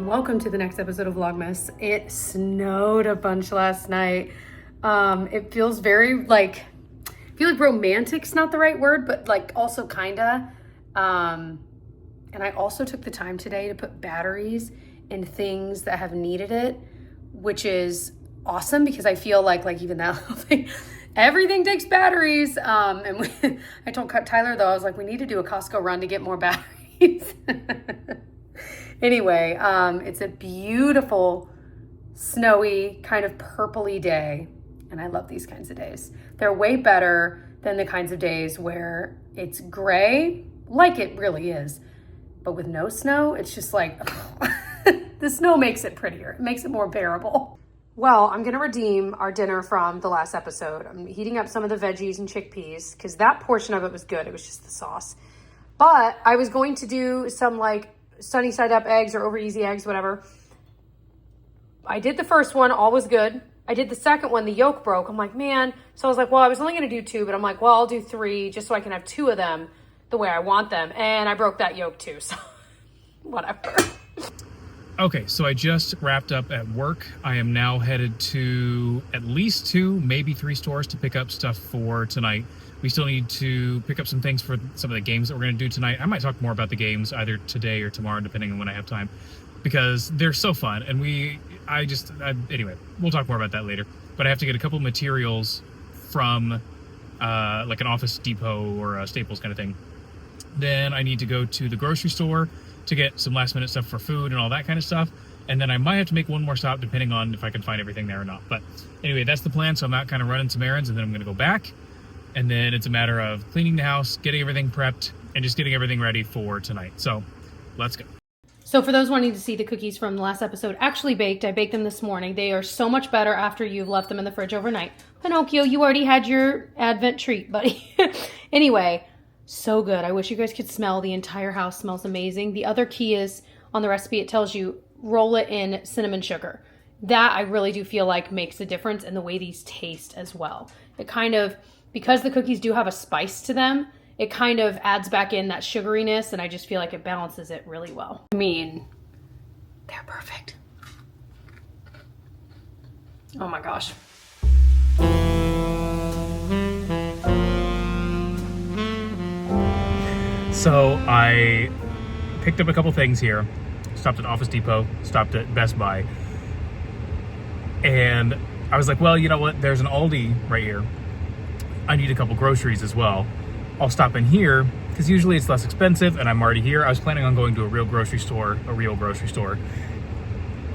welcome to the next episode of Vlogmas. It snowed a bunch last night. It feels very I feel like romantic's not the right word, but like also kinda. And I also took the time today to put batteries in things that have needed it, which is awesome because I feel like even that little thing, everything takes batteries. And I told Tyler though, I was like, we need to do a Costco run to get more batteries. Anyway, it's a beautiful, snowy, kind of purpley day. And I love these kinds of days. They're way better than the kinds of days where it's gray, like it really is. But with no snow, it's just like, the snow makes it prettier. It makes it more bearable. Well, I'm going to redeem our dinner from the last episode. I'm heating up some of the veggies and chickpeas because that portion of it was good. It was just the sauce. But I was going to do some sunny side up eggs or over easy eggs, whatever. I did the first one, all was good. I did the second one, the yolk broke. I'm like, man. So I was like, well, I was only going to do 2, but I'm like, well, I'll do 3 just so I can have 2 of them the way I want them. And I broke that yolk too, so whatever. Okay, so I just wrapped up at work. I am now headed to at least 2, maybe 3 stores to pick up stuff for tonight. We still need to pick up some things for some of the games that we're going to do tonight. I might talk more about the games either today or tomorrow, depending on when I have time, because they're so fun. And anyway, we'll talk more about that later. But I have to get a couple materials from like an Office Depot or a Staples kind of thing. Then I need to go to the grocery store to get some last minute stuff for food and all that kind of stuff. And then I might have to make one more stop depending on if I can find everything there or not. But anyway, that's the plan. So I'm out kind of running some errands and then I'm going to go back. And then it's a matter of cleaning the house, getting everything prepped, and just getting everything ready for tonight. So let's go. So for those wanting to see the cookies from the last episode actually baked, I baked them this morning. They are so much better after you've left them in the fridge overnight. Pinocchio, you already had your Advent treat, buddy. Anyway, so good. I wish you guys could smell. The entire house smells amazing. The other key is on the recipe, it tells you roll it in cinnamon sugar. That I really do feel like makes a difference in the way these taste as well. It kind of, because the cookies do have a spice to them, it kind of adds back in that sugariness, and I just feel like it balances it really well. I mean, they're perfect. Oh my gosh. So I picked up a couple things here, stopped at Office Depot, stopped at Best Buy, and I was like, well, you know what? There's an Aldi right here. I need a couple groceries as well. I'll stop in here because usually it's less expensive and I'm already here. I was planning on going to a real grocery store. But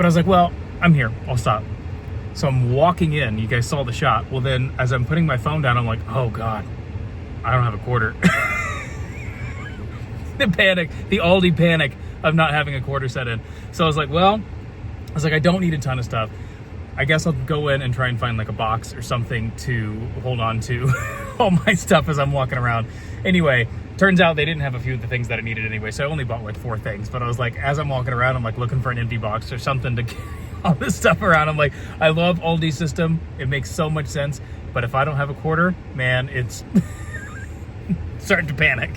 I was like, well, I'm here. I'll stop. So I'm walking in. You guys saw the shot. Well, then as I'm putting my phone down, I'm like, oh God, I don't have a quarter. The Aldi panic of not having a quarter set in. So I was like, I don't need a ton of stuff. I guess I'll go in and try and find like a box or something to hold on to all my stuff as I'm walking around. Anyway, turns out they didn't have a few of the things that I needed anyway, so I only bought like 4 things. But I was like, as I'm walking around, I'm like looking for an empty box or something to carry all this stuff around. I'm like, I love Aldi's system. It makes so much sense. But if I don't have a quarter, man, it's starting to panic.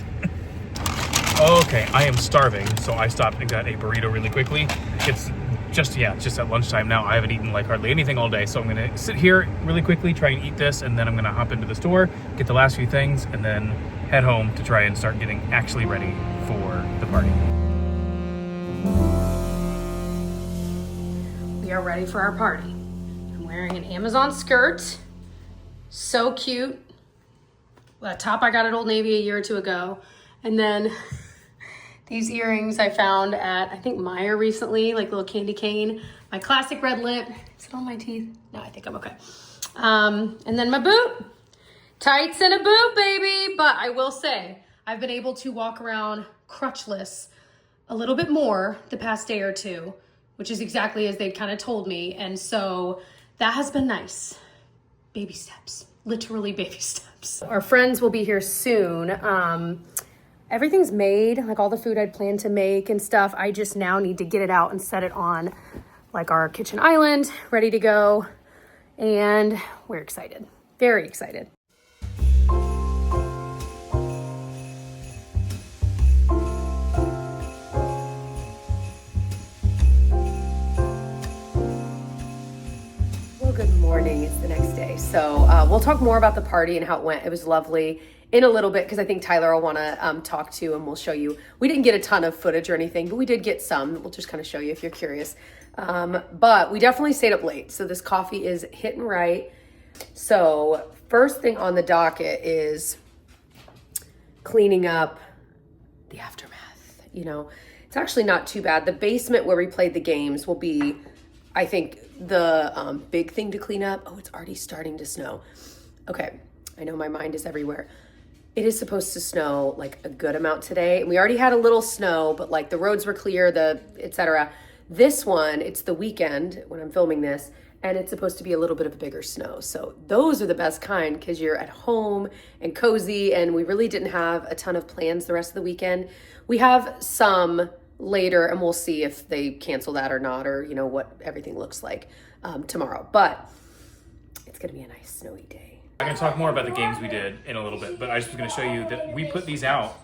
Okay, I am starving, so I stopped and got a burrito really quickly. It's just at lunchtime now. I haven't eaten like hardly anything all day, so I'm gonna sit here really quickly, try and eat this, and then I'm gonna hop into the store, get the last few things, and then head home to try and start getting actually ready for the party. We are ready for our party. I'm wearing an Amazon skirt. So cute. That top I got at Old Navy a year or 2 ago. And then these earrings I found at, I think, Meijer recently, like little candy cane. My classic red lip. Is it on my teeth? No, I think I'm okay. And then my boot. Tights and a boot, baby. But I will say, I've been able to walk around crutchless a little bit more the past day or 2, which is exactly as they kind of told me. And so that has been nice. Baby steps. Literally baby steps. Our friends will be here soon. Everything's made, like all the food I'd planned to make and stuff. I just now need to get it out and set it on like our kitchen island, ready to go. And we're excited, very excited. today. So we'll talk more about the party and how it went. It was lovely in a little bit because I think Tyler will want to talk to, and we'll show you. We didn't get a ton of footage or anything, but we did get some. We'll just kind of show you if you're curious. But we definitely stayed up late. So this coffee is hitting right. So first thing on the docket is cleaning up the aftermath. You know, it's actually not too bad. The basement where we played the games will be, I think, the big thing to clean up. Oh, it's already starting to snow. Okay, I know my mind is everywhere. It is supposed to snow like a good amount today. And we already had a little snow, but like the roads were clear, etc. This one, it's the weekend when I'm filming this, and it's supposed to be a little bit of a bigger snow. So those are the best kind because you're at home and cozy, and we really didn't have a ton of plans the rest of the weekend. We have some later, and we'll see if they cancel that or not, or you know what everything looks like tomorrow. But it's gonna be a nice snowy day. I'm gonna talk more about the games we did in a little bit, but I just was gonna show you that we put these out,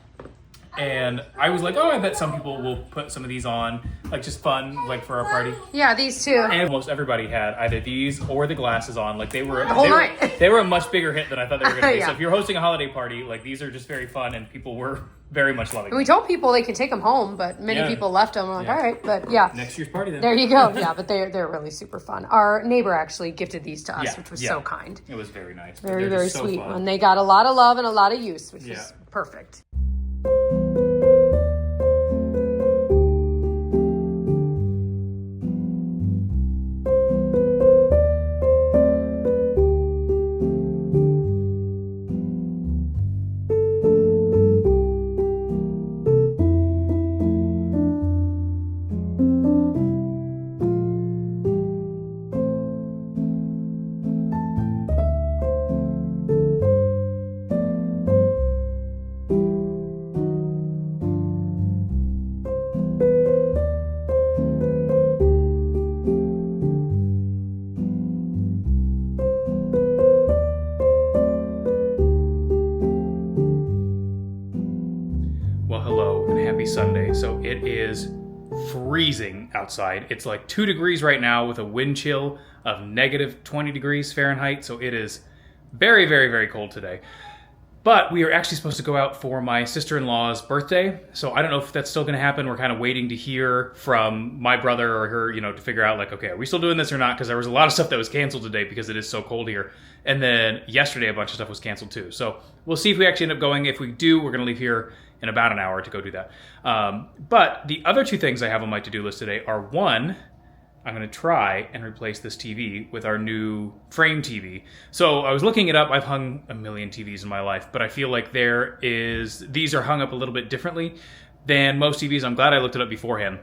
and I was like, oh, I bet some people will put some of these on, like just fun, like for our party. Yeah, these two. And almost everybody had either these or the glasses on. Like they were, night. They were a much bigger hit than I thought they were gonna be. Yeah. So if you're hosting a holiday party, like these are just very fun, and people were very much loving And we told people they could take them home, but many people left them. I'm like, all right, but yeah. Next year's party then. There you go. Yeah, but they're really super fun. Our neighbor actually gifted these to us, which was so kind. It was very nice. Very, very sweet. And they got a lot of love and a lot of use, which is perfect. Sunday. So it is freezing outside. It's like 2 degrees right now with a wind chill of negative 20 degrees Fahrenheit. So it is very, very, very cold today. But we are actually supposed to go out for my sister-in-law's birthday. So I don't know if that's still going to happen. We're kind of waiting to hear from my brother or her, you know, to figure out like, okay, are we still doing this or not? Because there was a lot of stuff that was canceled today because it is so cold here. And then yesterday, a bunch of stuff was canceled too. So we'll see if we actually end up going. If we do, we're going to leave here in about an hour to go do that. But the other two things I have on my to-do list today are, one, I'm going to try and replace this TV with our new frame TV. So I was looking it up. I've hung a million TVs in my life, but I feel like these are hung up a little bit differently than most TVs. I'm glad I looked it up beforehand.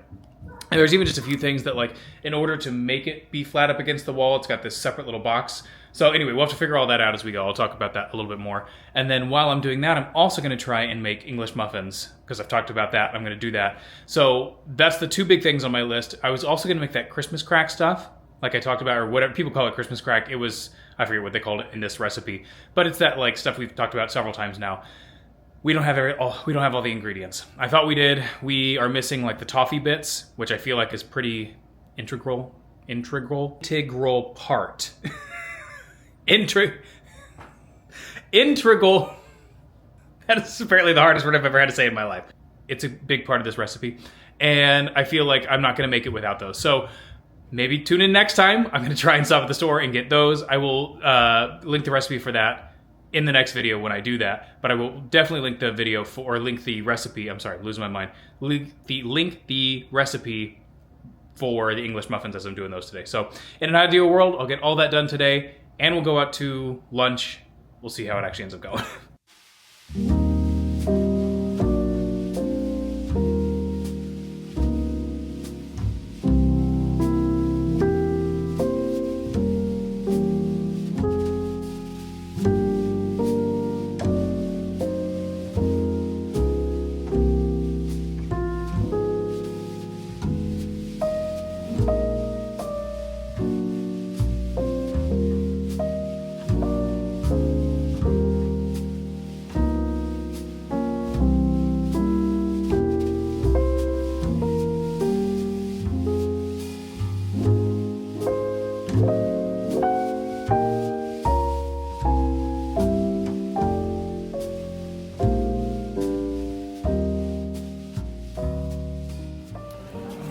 And there's even just a few things that, like, in order to make it be flat up against the wall, it's got this separate little box. So anyway, we'll have to figure all that out as we go. I'll talk about that a little bit more. And then while I'm doing that, I'm also going to try and make English muffins because I've talked about that. I'm going to do that. So that's the two big things on my list. I was also going to make that Christmas crack stuff, like I talked about, or whatever people call it, Christmas crack. It was, I forget what they called it in this recipe, but it's that like stuff we've talked about several times now. We don't have all the ingredients. I thought we did. We are missing like the toffee bits, which I feel like is pretty integral part. Integral. That is apparently the hardest word I've ever had to say in my life. It's a big part of this recipe, and I feel like I'm not going to make it without those. So maybe tune in next time. I'm going to try and stop at the store and get those. I will link the recipe for that in the next video when I do that, but I will definitely link the video link the recipe. I'm sorry, losing my mind. Link the recipe for the English muffins as I'm doing those today. So in an ideal world, I'll get all that done today, and we'll go out to lunch. We'll see how it actually ends up going.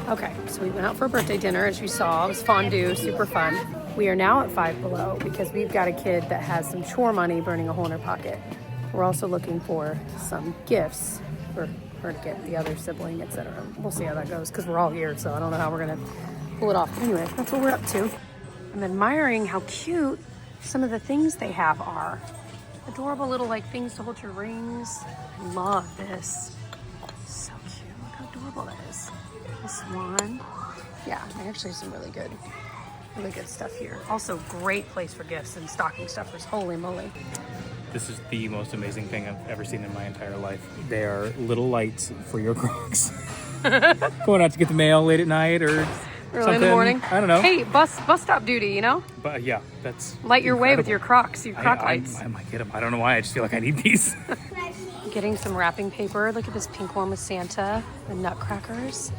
Okay, so we went out for a birthday dinner, as you saw. It was fondue, super fun. We are now at Five Below because we've got a kid that has some chore money burning a hole in her pocket. We're also looking for some gifts for her to get the other sibling, etc. We'll see how that goes because we're all here, so I don't know how we're gonna pull it off. Anyway, that's what we're up to. I'm admiring how cute some of the things they have are. Adorable little like things to hold your rings. I love this. So cute. Look how adorable that is. This one. Yeah, they actually have some really good stuff here. Also, great place for gifts and stocking stuffers. Holy moly. This is the most amazing thing I've ever seen in my entire life. They are little lights for your Crocs. Going out to get the mail late at night or early something. in the morning. I don't know. Hey, bus stop duty, you know? But yeah, that's Light your way with incredible. your Crocs, your Croc lights. I might get them. I don't know why. I just feel like I need these. Getting some wrapping paper. Look at this pink one with Santa and nutcrackers.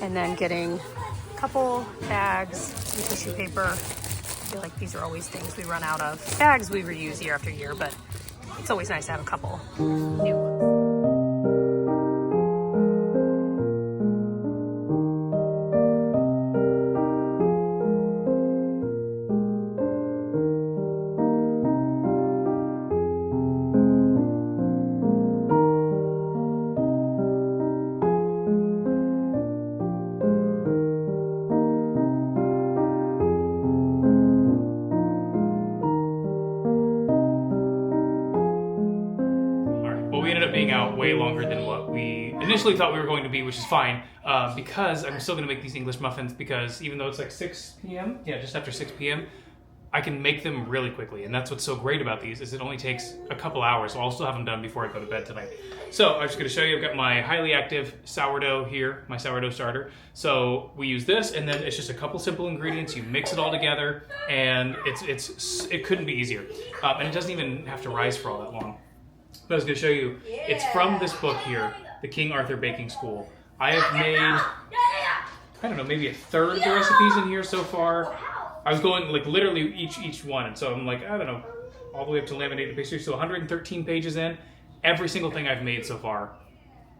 And then getting a couple bags and tissue paper. I feel like these are always things we run out of. Bags we reuse year after year, but it's always nice to have a couple new ones. We ended up being out way longer than what we initially thought we were going to be, which is fine, because I'm still going to make these English muffins because even though it's like 6 p.m., yeah, just after 6 p.m., I can make them really quickly. And that's what's so great about these is it only takes a couple hours, so I'll still have them done before I go to bed tonight. So I'm just going to show you, I've got my highly active sourdough here, my sourdough starter. So we use this, and then it's just a couple simple ingredients. You mix it all together, and it couldn't be easier. And it doesn't even have to rise for all that long. But I was going to show you, it's from this book here, the King Arthur Baking School. I have made, I don't know, maybe a third of the recipes in here so far. I was going like literally each one, and so I'm like, I don't know, all the way up to laminated pastry. So 113 pages in. Every single thing I've made so far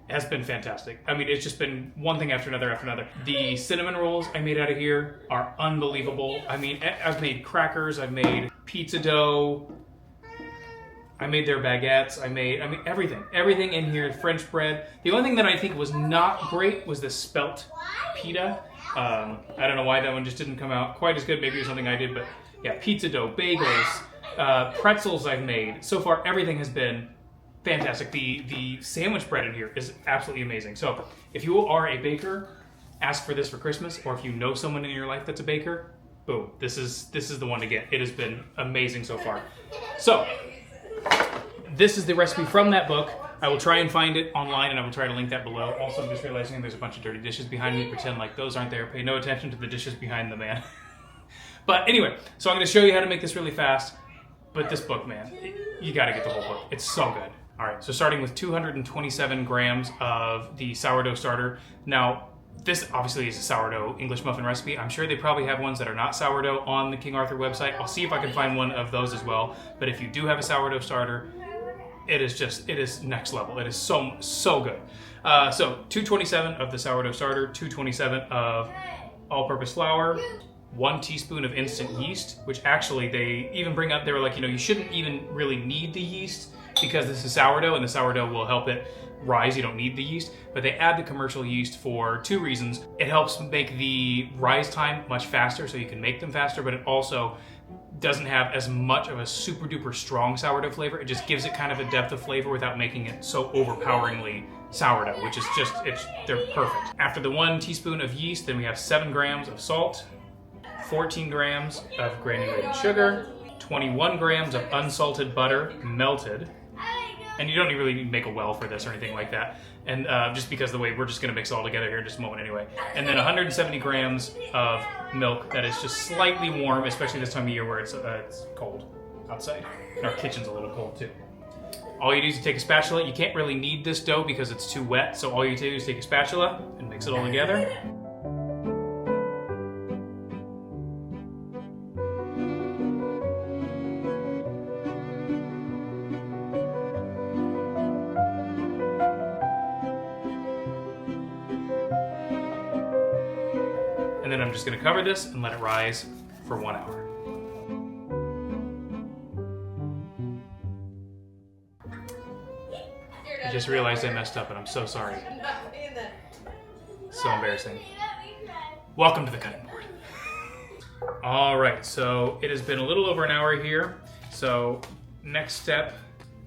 has been fantastic. I mean, it's just been one thing after another after another. The cinnamon rolls I made out of here are unbelievable. I mean, I've made crackers, I've made pizza dough, I made their baguettes, I mean, everything in here, French bread. The only thing that I think was not great was the spelt pita. I don't know why that one just didn't come out quite as good. Maybe it was something I did, but yeah, pizza dough, bagels, pretzels I've made. So far, everything has been fantastic. The sandwich bread in here is absolutely amazing. So if you are a baker, ask for this for Christmas, or if you know someone in your life that's a baker, boom, this is the one to get. It has been amazing so far. So this is the recipe from that book. I will try and find it online, and I will try to link that below. Also, I'm just realizing there's a bunch of dirty dishes behind me. Pretend like those aren't there. Pay no attention to the dishes behind the man. But anyway, so I'm going to show you how to make this really fast. But this book, man, you got to get the whole book. It's so good. All right, so starting with 227 grams of the sourdough starter. Now, this obviously is a sourdough English muffin recipe. I'm sure they probably have ones that are not sourdough on the King Arthur website. I'll see if I can find one of those as well. But if you do have a sourdough starter, it is next level. It is so good. So 227 of the sourdough starter, 227 of all-purpose flour, 1 teaspoon of instant yeast, which actually they even bring up, they were like, you shouldn't even really need the yeast because this is sourdough and the sourdough will help it rise. You don't need the yeast, but they add the commercial yeast for 2 reasons. It helps make the rise time much faster so you can make them faster, but it also doesn't have as much of a super duper strong sourdough flavor. It just gives it kind of a depth of flavor without making it so overpoweringly sourdough, which is just, they're perfect. After the 1 teaspoon of yeast, then we have 7 grams of salt, 14 grams of granulated sugar, 21 grams of unsalted butter melted. And you don't really need to make a well for this or anything like that. And just because of the way we're just gonna mix it all together here in just a moment anyway. And then 170 grams of milk that is just slightly warm, especially this time of year where it's cold outside. And our kitchen's a little cold too. All you do is take a spatula. You can't really knead this dough because it's too wet. So all you do is take a spatula and mix it all together. then I'm just gonna cover this and let it rise for 1 hour. I just realized I messed up and I'm so sorry. So embarrassing. Welcome to the cutting board. All right, so it has been a little over an hour here. So next step,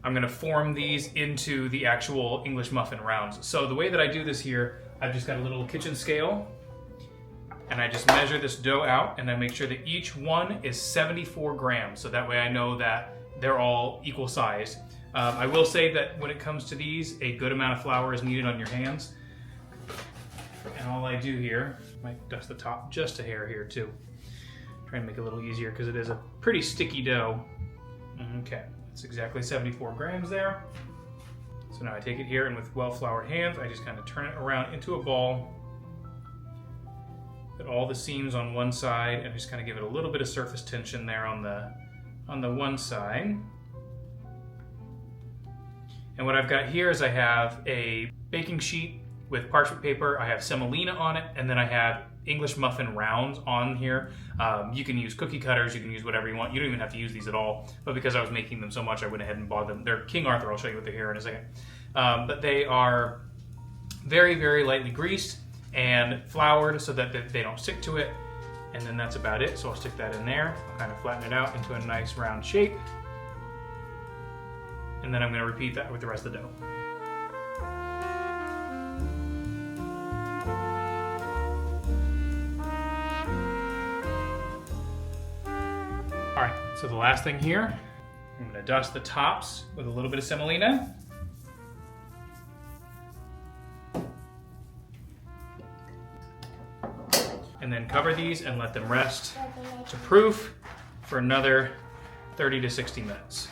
I'm gonna form these into the actual English muffin rounds. So the way that I do this here, I've just got a little kitchen scale and I just measure this dough out and I make sure that each one is 74 grams. So that way I know that they're all equal size. I will say that when it comes to these, a good amount of flour is needed on your hands. And all I do here, might dust the top just a hair here too. Try and make it a little easier because it is a pretty sticky dough. Okay, that's exactly 74 grams there. So now I take it here and with well-floured hands, I just kind of turn it around into a ball. Put all the seams on one side and just kind of give it a little bit of surface tension there on the one side. And what I've got here is I have a baking sheet with parchment paper, I have semolina on it, and then I have English muffin rounds on here. You can use cookie cutters, you can use whatever you want. You don't even have to use these at all, but because I was making them so much, I went ahead and bought them. They're King Arthur, I'll show you what they're here in a second. But they are very, very lightly greased and floured so that they don't stick to it. And then that's about it. So I'll stick that in there. I'll kind of flatten it out into a nice round shape. And then I'm gonna repeat that with the rest of the dough. All right, so the last thing here, I'm gonna dust the tops with a little bit of semolina. And then cover these and let them rest to proof for another 30 to 60 minutes.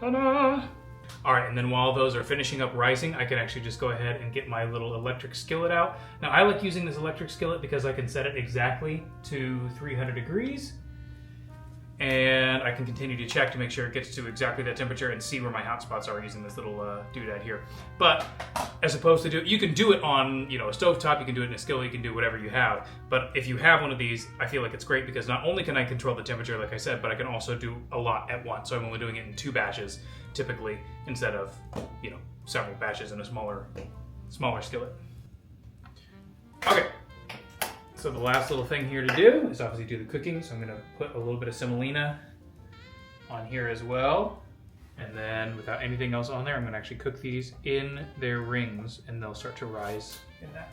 Ta-da! All right, and then while those are finishing up rising, I can actually just go ahead and get my little electric skillet out. Now I like using this electric skillet because I can set it exactly to 300 degrees. And I can continue to check to make sure it gets to exactly that temperature and see where my hot spots are using this little doodad here. But as opposed to you can do it on a stovetop, you can do it in a skillet, you can do whatever you have. But if you have one of these, I feel like it's great because not only can I control the temperature, like I said, but I can also do a lot at once. So I'm only doing it in 2 batches typically instead of several batches in a smaller skillet. Okay. So the last little thing here to do is obviously do the cooking. So I'm gonna put a little bit of semolina on here as well. And then without anything else on there, I'm gonna actually cook these in their rings and they'll start to rise in that.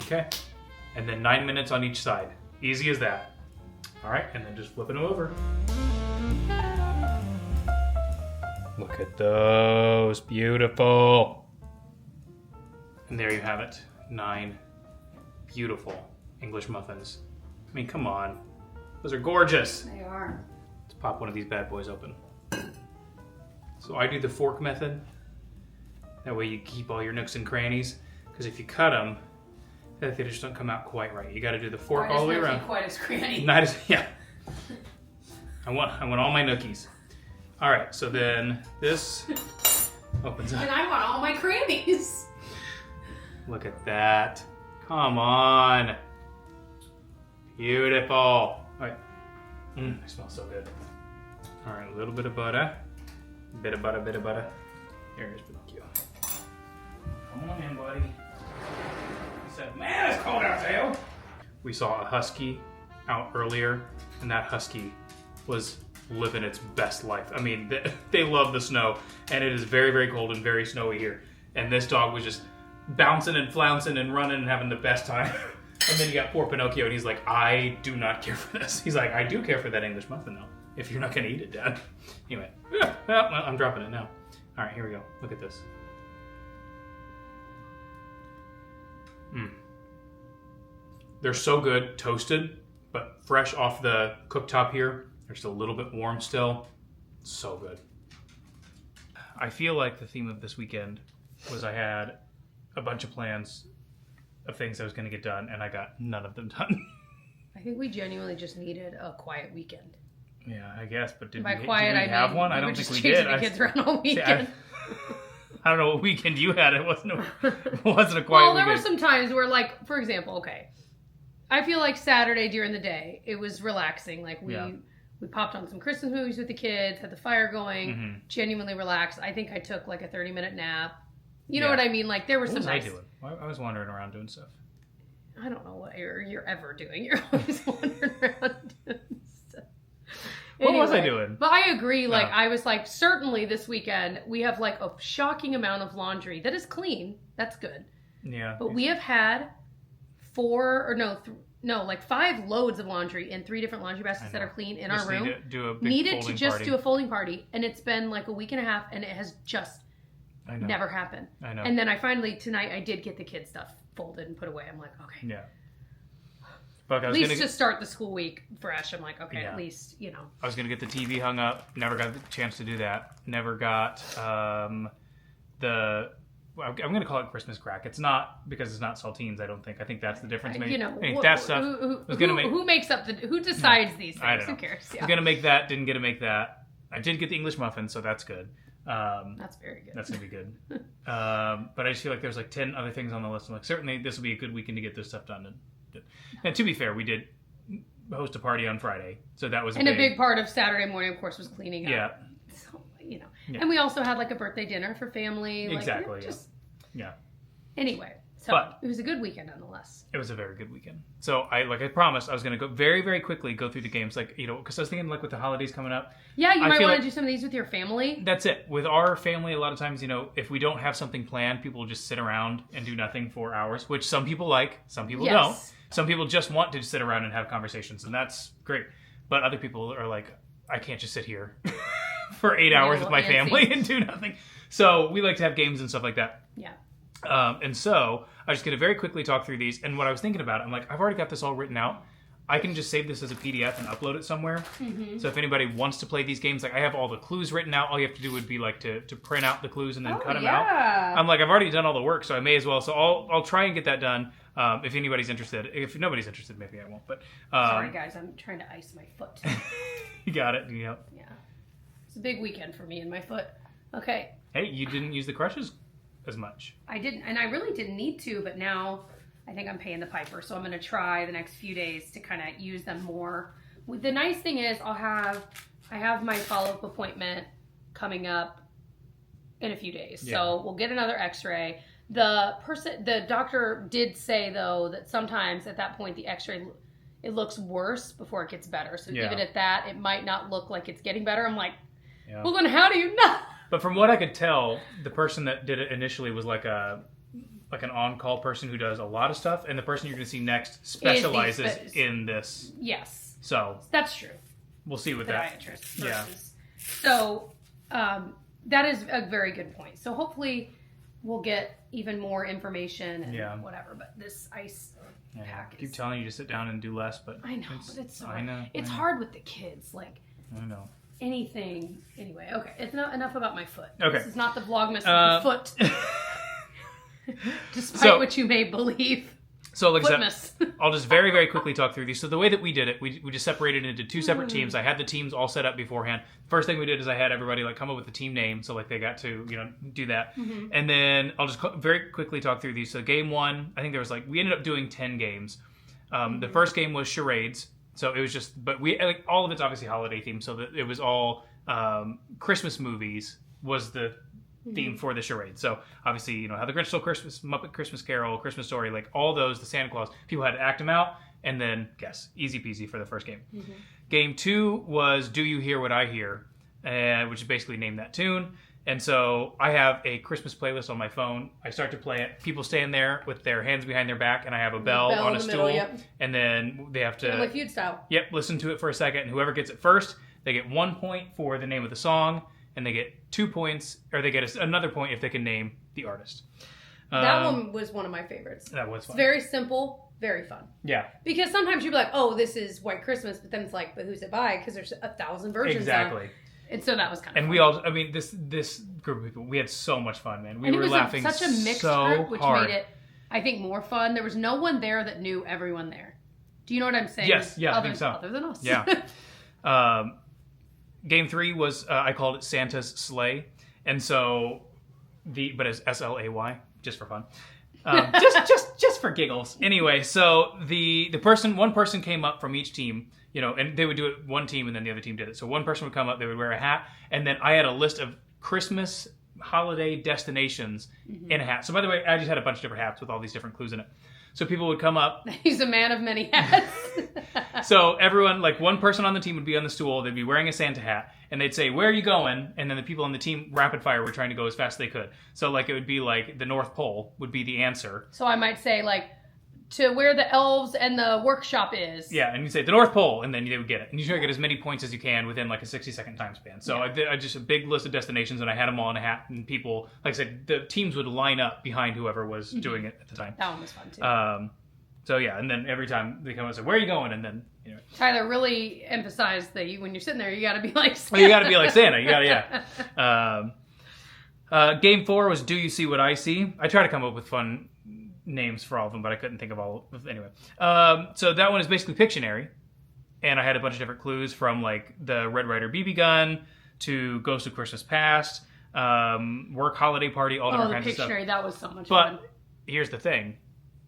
Okay, and then 9 minutes on each side. Easy as that. All right, and then just flipping them over. Look at those, beautiful. And there you have it, 9 beautiful English muffins. I mean, come on, those are gorgeous. They are. Let's pop one of these bad boys open. So I do the fork method. That way you keep all your nooks and crannies, because if you cut them, they just don't come out quite right. You gotta do the fork all the way around. Quite as cranny. Not as, yeah. I want all my nookies. All right, so then this opens up. And I want all my crannies. Look at that. Come on. Beautiful. All right. It smells so good. All right, a little bit of butter. Bit of butter, bit of butter. Here's Pinocchio. Come on in, buddy. He said, man, it's cold out there. We saw a husky out earlier, and that husky was living its best life. I mean, they love the snow, and it is very, very cold and very snowy here. And this dog was just bouncing and flouncing and running and having the best time. And then you got poor Pinocchio, and he's like, I do not care for this. He's like, I do care for that English muffin, though, if you're not going to eat it, Dad. He went, yeah, well, I'm dropping it now. All right, here we go. Look at this. They're so good, toasted, but fresh off the cooktop here. They're still a little bit warm still. So good. I feel like the theme of this weekend was I had a bunch of plans of things I was going to get done, and I got none of them done. I think we genuinely just needed a quiet weekend. Yeah, I guess, but did By we quiet, have one? I don't think we did. The kids around all weekend. I don't know what weekend you had. It wasn't a quiet weekend. Well, there were some times where, like, for example, okay, I feel like Saturday during the day, it was relaxing. Like, we popped on some Christmas movies with the kids, had the fire going, genuinely relaxed. I think I took, like, a 30-minute nap. You know what I mean? Like, there were some nice... What was I doing? I was wandering around doing stuff. I don't know what you're ever doing. You're always wandering around doing stuff. What was I doing? But I agree. Like, I was like, certainly this weekend, we have, like, a shocking amount of laundry that is clean. That's good. Yeah. But we have had 5 loads of laundry in 3 different laundry baskets that are clean in our room. Needed to just do a folding party. And it's been like a week and a half, and it has just never happened. I know. And then tonight, I did get the kids' stuff folded and put away. I'm like, okay. Yeah. But at least to start the school week fresh, I'm like, okay, at least, I was going to get the TV hung up. Never got the chance to do that. Never got I'm going to call it Christmas crack. It's not because it's not saltines, I don't think. I think that's the difference. That stuff. Who decides these things? I don't know. Who cares? Yeah. I was going to make that, didn't get to make that. I did get the English muffins, so that's good. That's very good. That's going to be good. But I just feel like there's like 10 other things on the list. I'm like, certainly this will be a good weekend to get this stuff done. And to be fair, we did host a party on Friday, so that was a big part of Saturday morning, of course, was cleaning up. Yeah. So, and we also had like a birthday dinner for family. Exactly. Anyway, so it was a good weekend nonetheless. It was a very good weekend. So I promised, I was going to go very, very quickly go through the games, because I was thinking like with the holidays coming up. Yeah, you might want to do some of these with your family. That's it. With our family, a lot of times, if we don't have something planned, people will just sit around and do nothing for hours, which some people like, some people don't. Some people just want to sit around and have conversations, and that's great. But other people are like, I can't just sit here for 8 hours with my family and do nothing. So we like to have games and stuff like that. Yeah. And so I'm just going to very quickly talk through these. And what I was thinking about, I'm like, I've already got this all written out. I can just save this as a PDF and upload it somewhere. Mm-hmm. So if anybody wants to play these games, like I have all the clues written out. All you have to do would be like to print out the clues and then cut them out. I'm like, I've already done all the work, so I may as well. So I'll try and get that done. If anybody's interested. If nobody's interested, maybe I won't. But sorry guys, I'm trying to ice my foot. You got it. Yep. Yeah. It's a big weekend for me and my foot. Okay. Hey, you didn't use the crutches as much. I didn't, and I really didn't need to, but now I think I'm paying the piper, so I'm going to try the next few days to kind of use them more. The nice thing is I have my follow-up appointment coming up in a few days, so we'll get another x-ray. The doctor did say, though, that sometimes at that point the x-ray, it looks worse before it gets better. So even at that, it might not look like it's getting better. I'm like, well, then how do you know? But from what I could tell, the person that did it initially was like an on-call person who does a lot of stuff, and the person you're going to see next specializes in this. Yes. So that's true. We'll see with that. Versus. Yeah. So that is a very good point. So hopefully we'll get even more information and whatever. But this ice pack I keep telling you to sit down and do less, but I know. It's hard with the kids. Like I know. Anything. Anyway, okay. It's not enough about my foot. Okay. This is not the Vlogmas of the foot. Despite what you may believe. So like I said, I'll just very, very quickly talk through these. So the way that we did it, we just separated into 2 separate teams. I had the teams all set up beforehand. First thing we did is I had everybody like come up with a team name, so like they got to do that. Mm-hmm. And then I'll just very quickly talk through these. So game 1, I think there was we ended up doing 10 games. The first game was charades. So it was just, but we all of it's obviously holiday themed. So that it was all Christmas movies was the theme for the charade. So obviously, How the Grinch Stole Christmas, Muppet Christmas Carol, Christmas Story, like all those, the Santa Claus, people had to act them out and then guess. Easy peasy for the first game. Mm-hmm. Game 2 was Do You Hear What I Hear? Which is basically name that tune. And so I have a Christmas playlist on my phone. I start to play it. People stand there with their hands behind their back, and I have a bell on a stool. Middle, and then they have to... Family Feud style. Yep, listen to it for a second. And whoever gets it first, they get 1 point for the name of the song, and they get 2 points, or they get another point if they can name the artist. That one was one of my favorites. That was fun. It's very simple, very fun. Yeah. Because sometimes you'd be like, oh, this is White Christmas, but then it's like, but who's it by? Because there's 1,000 versions. Exactly. And so that was kind of fun. We all, this group of people, we had so much fun, man. We were laughing so hard. Such a mixed group, which made it, I think, more fun. There was no one there that knew everyone there. Do you know what I'm saying? Yes, yeah, I think so. Other than us. Yeah. Game 3 was, I called it Santa's Sleigh. And so but it's SLAY, just for fun. Just for giggles. Anyway, so one person came up from each team, and they would do it one team and then the other team did it. So one person would come up, they would wear a hat, and then I had a list of Christmas holiday destinations in a hat. So by the way, I just had a bunch of different hats with all these different clues in it. So people would come up. He's a man of many hats. So everyone, like one person on the team would be on the stool, they'd be wearing a Santa hat, and they'd say, "Where are you going?" And then the people on the team, rapid fire, were trying to go as fast as they could. So like it would be like the North Pole would be the answer. So I might say like, to where the elves and the workshop is. Yeah, and you say the North Pole, and then they would get it. And you try to get as many points as you can within like a 60-second time span. So I just a big list of destinations, and I had them all in a hat, and people, like I said, the teams would line up behind whoever was doing it at the time. That one was fun too. So yeah, and then every time they come and say, "Where are you going?" And then Tyler really emphasized that when you're sitting there, you got to be like Santa. Well, you got to be like Santa. You got to Game 4 was "Do You See What I See?" I try to come up with fun names for all of them, but I couldn't think of all of anyway. So that one is basically Pictionary, and I had a bunch of different clues from like the Red Ryder BB gun to Ghost of Christmas Past, work holiday party, all different kinds of stuff. Pictionary, that was so much fun. But here's the thing: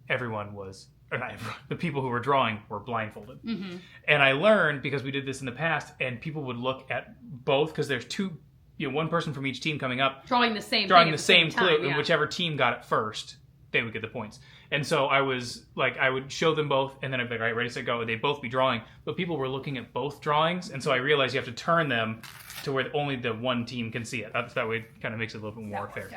the people who were drawing were blindfolded, and I learned because we did this in the past, and people would look at both because there's two, one person from each team coming up, drawing the same clue, and whichever team got it first, they would get the points. And so I was like, I would show them both, and then I'd be like, all right, ready, set, go. And they'd both be drawing, but people were looking at both drawings, and so I realized you have to turn them to where only the one team can see it. That way it kind of makes it a little bit more fair.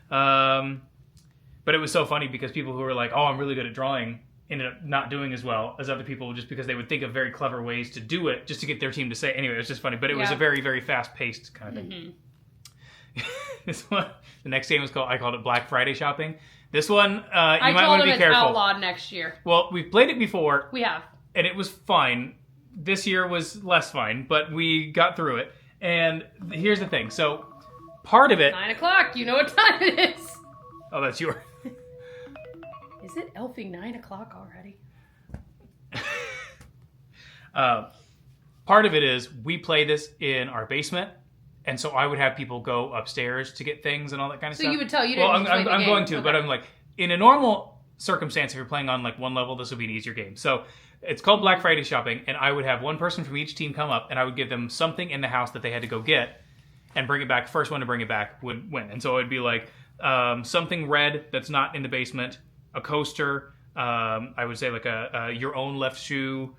But it was so funny because people who were like, oh, I'm really good at drawing, ended up not doing as well as other people just because they would think of very clever ways to do it just to get their team to say. Anyway, it was just funny. But it was a very, very fast-paced kind of thing. This one, the next game I called it Black Friday Shopping. This one, you might want to be careful. Outlawed next year. Well, we've played it before. We have. And it was fine. This year was less fine, but we got through it. And here's the thing. So, part of it... 9 o'clock. You know what time it is. Oh, that's yours. Is it elfing 9 o'clock already? Part of it is we play this in our basement, and so I would have people go upstairs to get things and all that kind of stuff. So you would tell you didn't play the game. I'm going to, but I'm like, in a normal circumstance, if you're playing on like one level, this would be an easier game. So it's called Black Friday Shopping, and I would have one person from each team come up, and I would give them something in the house that they had to go get and bring it back. First one to bring it back would win. And so it would be like something red that's not in the basement, a coaster, I would say like a your own left shoe,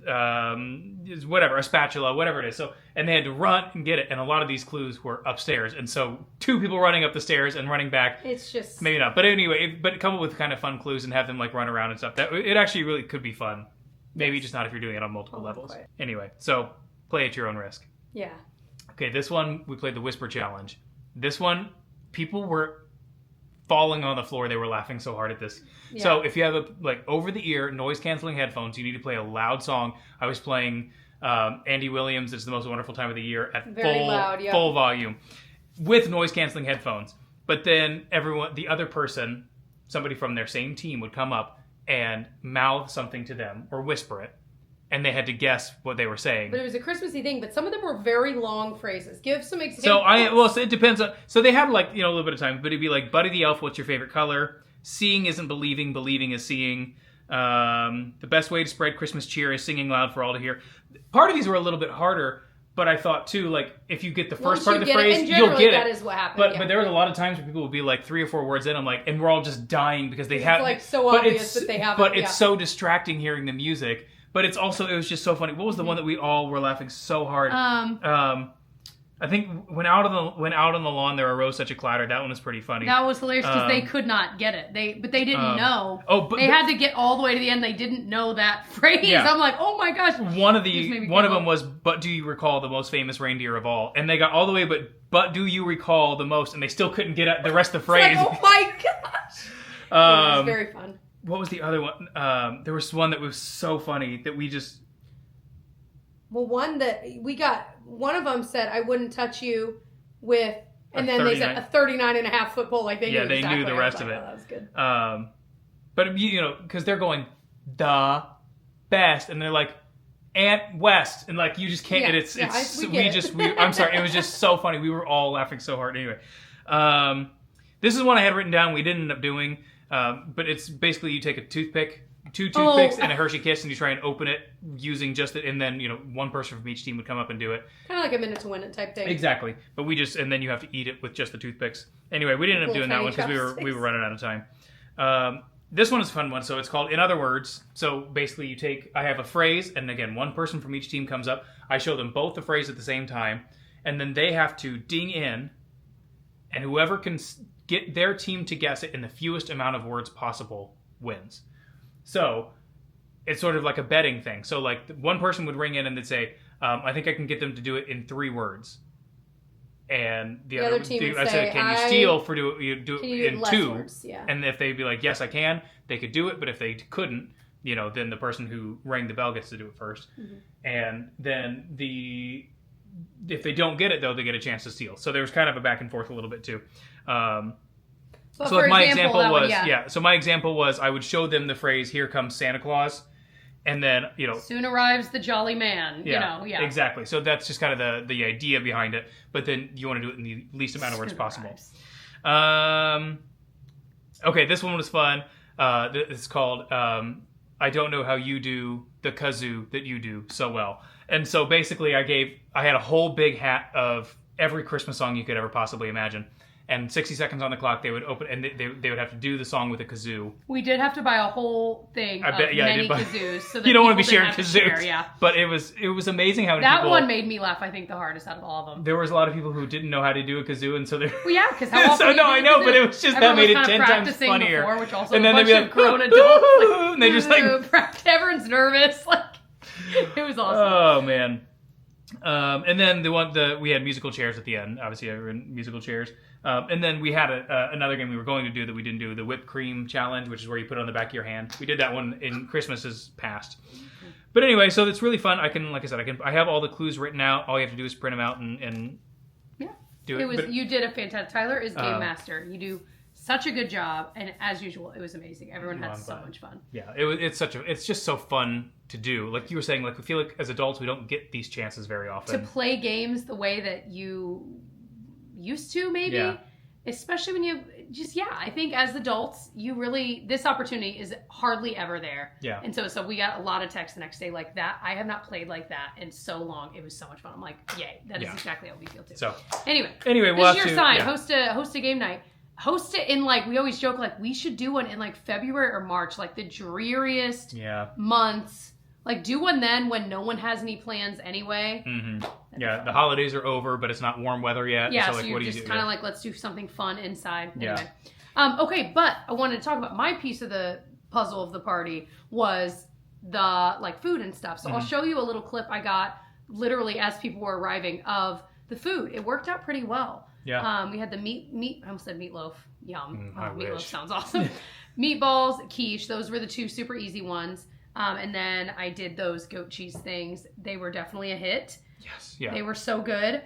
whatever, a spatula, whatever it is. So, and they had to run and get it, and a lot of these clues were upstairs, and so two people running up the stairs and running back. It's just maybe not, but anyway, but come up with kind of fun clues and have them like run around and stuff. That it actually really could be fun. Maybe just not if you're doing it on multiple levels. Quite. Anyway, so play at your own risk. Yeah. Okay, this one we played the Whisper Challenge. This one, people were falling on the floor. They were laughing so hard at this. Yeah. So if you have over the ear noise canceling headphones, you need to play a loud song. I was playing Andy Williams' "It's the Most Wonderful Time of the Year" at full volume with noise canceling headphones. But then the other person, somebody from their same team would come up and mouth something to them or whisper it, and they had to guess what they were saying. But it was a Christmassy thing, but some of them were very long phrases. Give some examples. So it depends on, so they had a little bit of time, but it'd be like, Buddy the Elf, what's your favorite color? Seeing isn't believing, believing is seeing. The best way to spread Christmas cheer is singing loud for all to hear. Part of these were a little bit harder, but I thought too, if you get the first part of the phrase, you'll get it. That is what happened. But there was a lot of times where people would be like 3 or 4 words in, and we're all just dying because they have. It's so obvious that they have. But it's so distracting hearing the music. But it was just so funny. What was the one that we all were laughing so hard? I think when out on the lawn there arose such a clatter. That one was pretty funny. That was hilarious because they could not get it. They didn't know. They had to get all the way to the end. They didn't know that phrase. Yeah. I'm like, oh my gosh. One of them was, "But do you recall the most famous reindeer of all?" And they got all the way, but do you recall the most? And they still couldn't get the rest of the phrase. Oh my gosh. It was very fun. What was the other one? There was one that was so funny that we just... Well, one that we got, one of them said, "I wouldn't touch you with," and then they said a 39.5-foot pole. Like they knew exactly. They knew the rest of it. Oh, that was good. But because they're going the best, and they're like Aunt West, and you just can't. Yeah. I'm sorry. It was just so funny. We were all laughing so hard. Anyway, This is one I had written down. We didn't end up doing, but it's basically you take a toothpick, two toothpicks, and a Hershey Kiss, and you try and open it using just it, and then one person from each team would come up and do it. Kind of like a minute to win it type thing. Exactly, but and then you have to eat it with just the toothpicks. Anyway, we didn't end up doing that one because we were running out of time. This one is a fun one. So it's called In Other Words. So basically, I have a phrase, and again, one person from each team comes up. I show them both the phrase at the same time, and then they have to ding in, and whoever can get their team to guess it in the fewest amount of words possible wins. So it's sort of like a betting thing. So like one person would ring in and they'd say, I think I can get them to do it in 3 words. And the other team would say, can you steal for do it in 2? Words, yeah. And if they'd be like, yes, I can, they could do it. But if they couldn't, then the person who rang the bell gets to do it first. Mm-hmm. And then if they don't get it, though, they get a chance to steal. So there was kind of a back and forth a little bit too. So like my example was, so my example was I would show them the phrase, here comes Santa Claus. And then, soon arrives the jolly man, Exactly. So that's just kind of the idea behind it. But then you want to do it in the least amount of words possible. Okay, this one was fun. It's called I Don't Know How You Do the Kazoo That You Do So Well. And so basically I had a whole big hat of every Christmas song you could ever possibly imagine. And 60 seconds on the clock, they would open, and they would have to do the song with a kazoo. We did have to buy a whole thing of many kazoos. So that you don't want to be sharing kazoos. Yeah. But it was amazing how many that people... one made me laugh, I think, the hardest out of all of them. There was a lot of people who didn't know how to do a kazoo, and so they... Well, yeah, because how often so, no, I know, but it was just everyone that made it 10 times funnier. Before, which also and then a bunch of grown adults. And they just everyone's nervous. It was awesome. Oh, man. And then we had musical chairs at the end. Obviously, everyone musical chairs. And then we had another game we were going to do that we didn't do, the whipped cream challenge, which is where you put it on the back of your hand. We did that one in Christmases past. But anyway, so it's really fun. I have all the clues written out. All you have to do is print them out and do it. You did a fantastic. Tyler is game master. You do such a good job, and as usual, it was amazing. Everyone had so much fun. Yeah, it's just so fun to do. Like you were saying, like we feel like as adults we don't get these chances very often. To play games the way that you used to, maybe, especially when you I think as adults, this opportunity is hardly ever there. Yeah. And so we got a lot of texts the next day like that. I have not played like that in so long. It was so much fun. I'm like, yay, that is exactly how we feel too. So anyway, we'll this is your sign. Host a game night. Host it in we always joke we should do one in February or March, the dreariest months. Do one then when no one has any plans anyway. Mm-hmm. Yeah, the holidays are over, but it's not warm weather yet. Yeah, so you're just kind of let's do something fun inside. Yeah. Anyway. Okay, but I wanted to talk about my piece of the puzzle of the party was the food and stuff. So I'll show you a little clip I got literally as people were arriving of the food. It worked out pretty well. Yeah. We had the meat. I almost said meatloaf. Yum. Meatloaf wish. sounds awesome. Meatballs, quiche. Those were the 2 super easy ones. And then I did those goat cheese things. They were definitely a hit. Yes. Yeah. They were so good.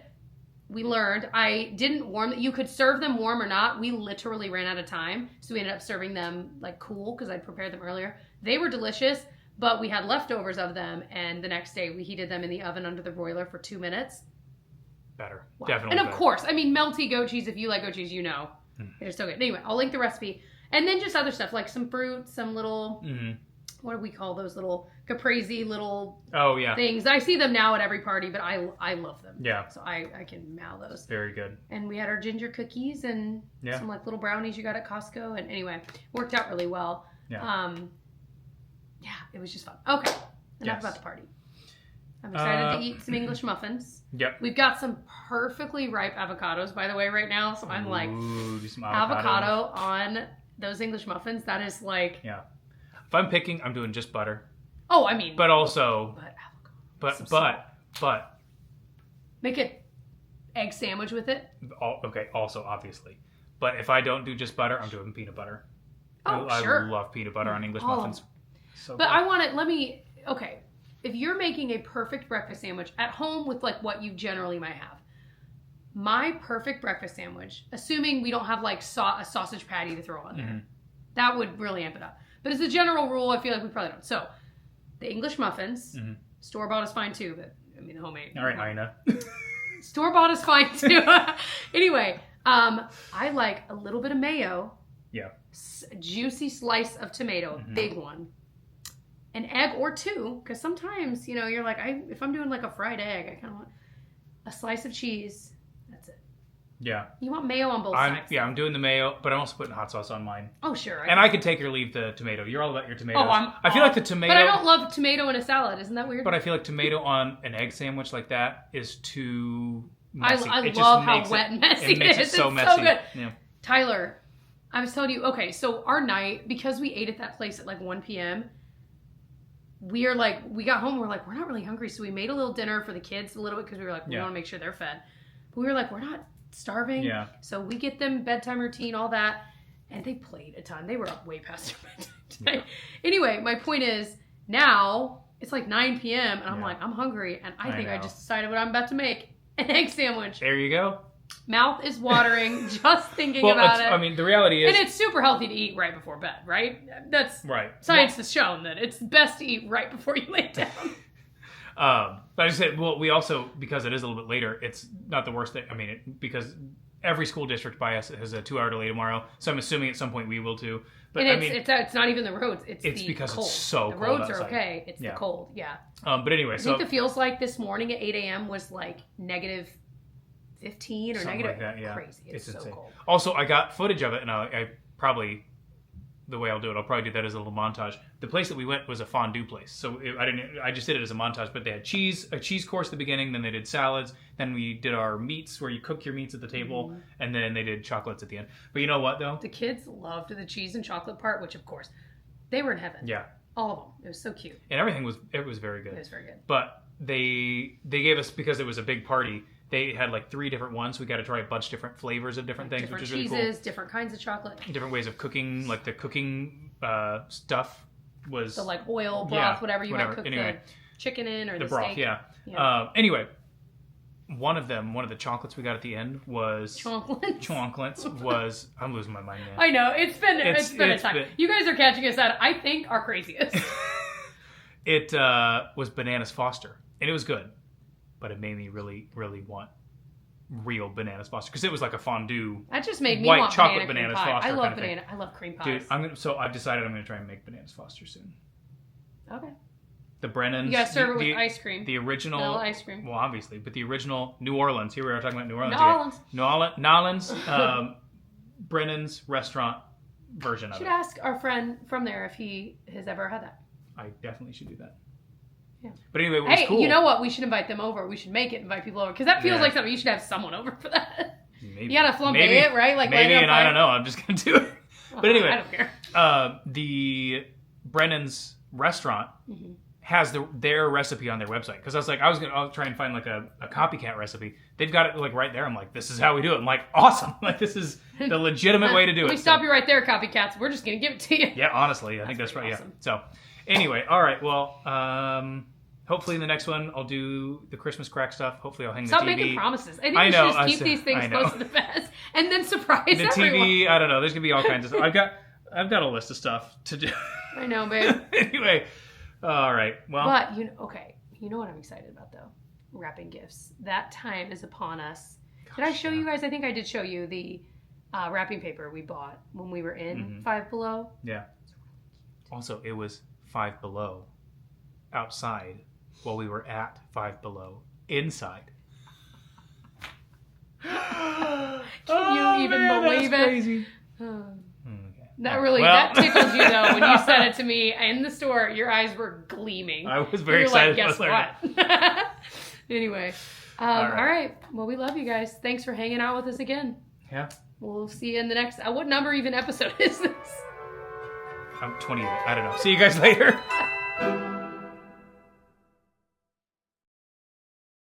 We learned. I didn't warm them. You could serve them warm or not. We literally ran out of time. So we ended up serving them cool because I'd prepared them earlier. They were delicious, but we had leftovers of them. And the next day we heated them in the oven under the broiler for 2 minutes. Better. Wow. Definitely. And of course, melty goat cheese, if you like goat cheese, they're so good. Anyway, I'll link the recipe. And then just other stuff some fruit, some little... Mm-hmm. What do we call those little caprese little things? I see them now at every party, but I love them. Yeah. So I can mow those. Very good. And we had our ginger cookies and some little brownies you got at Costco. And anyway, worked out really well. Yeah. It was just fun. Okay. Enough about the party. I'm excited to eat some English muffins. Yep. We've got some perfectly ripe avocados, by the way, right now. So I'm some avocado on those English muffins. That is Yeah. If I'm picking, I'm doing just butter. Oh, but also, avocado. But make an egg sandwich with it. Okay, also obviously, but if I don't do just butter, I'm doing peanut butter. Oh, sure. I love peanut butter on English muffins. So but good. I want it. Okay, if you're making a perfect breakfast sandwich at home with what you generally might have, my perfect breakfast sandwich, assuming we don't have a sausage patty to throw on there, that would really amp it up. But as a general rule, I feel like we probably don't. So, the English muffins, store-bought is fine too, but homemade. All right, Ina. Store-bought is fine too. Anyway, I like a little bit of mayo. Yeah. Juicy slice of tomato, big one. An egg or two, because sometimes, you know, you're like, if I'm doing like a fried egg, I kind of want a slice of cheese. That's it. Yeah. You want mayo on both sides. Yeah, I'm doing the mayo, but I'm also putting hot sauce on mine. Oh, sure. I could take or leave the tomato. You're all about your tomatoes. Oh, I feel like the tomato... But I don't love tomato in a salad. Isn't that weird? But I feel like tomato on an egg sandwich like that is too messy. I love how wet and messy it is. It's so messy. So good. Yeah. Tyler, I was telling you, okay, so our night, because we ate at that place at like 1 p.m., we got home, we're like, we're not really hungry, so we made a little dinner for the kids a little bit because we were like, we want to make sure they're fed. But we were like, we're not starving. Yeah. So we get them bedtime routine, all that, and they played a ton. They were up way past their bedtime tonight. Yeah. Anyway, my point is, now it's like 9 p.m., and I'm like, I'm hungry, and I think I just decided what I'm about to make. An egg sandwich. There you go. Mouth is watering just thinking about it. I mean, the reality is... And it's super healthy to eat right before bed, right? That's right. Science has shown that it's best to eat right before you lay down. But I just said, well, we also, because it is a little bit later, it's not the worst thing. I mean, because every school district by us has a 2-hour delay tomorrow, so I'm assuming at some point we will too. But and it's not even the roads. It's the because cold. It's so the cold roads outside. Are okay. It's the cold. Yeah. But anyway, I think the feels like this morning at 8 a.m. was like negative 15 or something negative. Like that, yeah. Crazy. It's so insane. cold. Also, I got footage of it, and I probably, the way I'll do it, I'll probably do that as a little montage. The place that we went was a fondue place, so I just did it as a montage. But they had a cheese course at the beginning, then they did salads, then we did our meats where you cook your meats at the table, and then they did chocolates at the end. But you know what though? The kids loved the cheese and chocolate part, which of course they were in heaven. Yeah, all of them. It was so cute, and everything was very good. It was very good. But they gave us, because it was a big party, they had like 3 different ones. We got to try a bunch of different flavors of different things, which is really cool. Different cheeses, different kinds of chocolate. Different ways of cooking, like the cooking stuff was... The like oil, broth, whatever you want to cook the chicken in or the broth, steak. Yeah. Anyway, one of the chocolates we got at the end was... Chocolates was... I'm losing my mind now. I know. It's been a time. You guys are catching us at, I think, our craziest. It was Bananas Foster, and it was good. But it made me really, really want real Bananas Foster, because it was like a fondue. That just made me white want chocolate Bananas Foster. I love banana. I love cream pies. Dude, so I've decided I'm going to try and make Bananas Foster soon. Okay. The Brennans. You got to serve it with ice cream. The original. Vanilla ice cream. Well, obviously, but the original New Orleans. Here we are talking about New Orleans. New Orleans. Brennan's restaurant version of it. Should ask our friend from there if he has ever had that. I definitely should do that. Yeah. But anyway, it was cool. You know what? We should invite them over. We should make it, invite people over. Because that feels like something. You should have someone over for that. Maybe. You gotta flambe it, right? Like maybe, and I don't know. I'm just gonna do it. But anyway, I don't care. The Brennan's restaurant has their recipe on their website. Because I'll try and find like a copycat recipe. They've got it like right there. I'm like, this is how we do it. I'm like, awesome. Like, this is the legitimate way to do it. Let me stop you right there, copycats. We're just gonna give it to you. Yeah, honestly, I think that's right. Awesome. Yeah. So anyway, all right. Well, hopefully in the next one I'll do the Christmas crack stuff. Hopefully I'll hang the TV. Stop making promises. I think we should just keep these things close to the vest and then surprise the everyone. TV. I don't know. There's gonna be all kinds of stuff. I've got a list of stuff to do. I know, babe. Anyway, all right. Well, but you know what I'm excited about though? Wrapping gifts. That time is upon us. Did I show you guys? I think I did show you the wrapping paper we bought when we were in 5 Below. Yeah. Also, it was 5 Below outside while we were at 5 Below inside. Can you even believe it? Crazy. That tickled you though when you said it to me in the store. Your eyes were gleaming. I was very excited. Like, guess what? Anyway, all right. Well, we love you guys. Thanks for hanging out with us again. Yeah. We'll see you in the next. What number even episode is this? I'm 28. I don't know. See you guys later.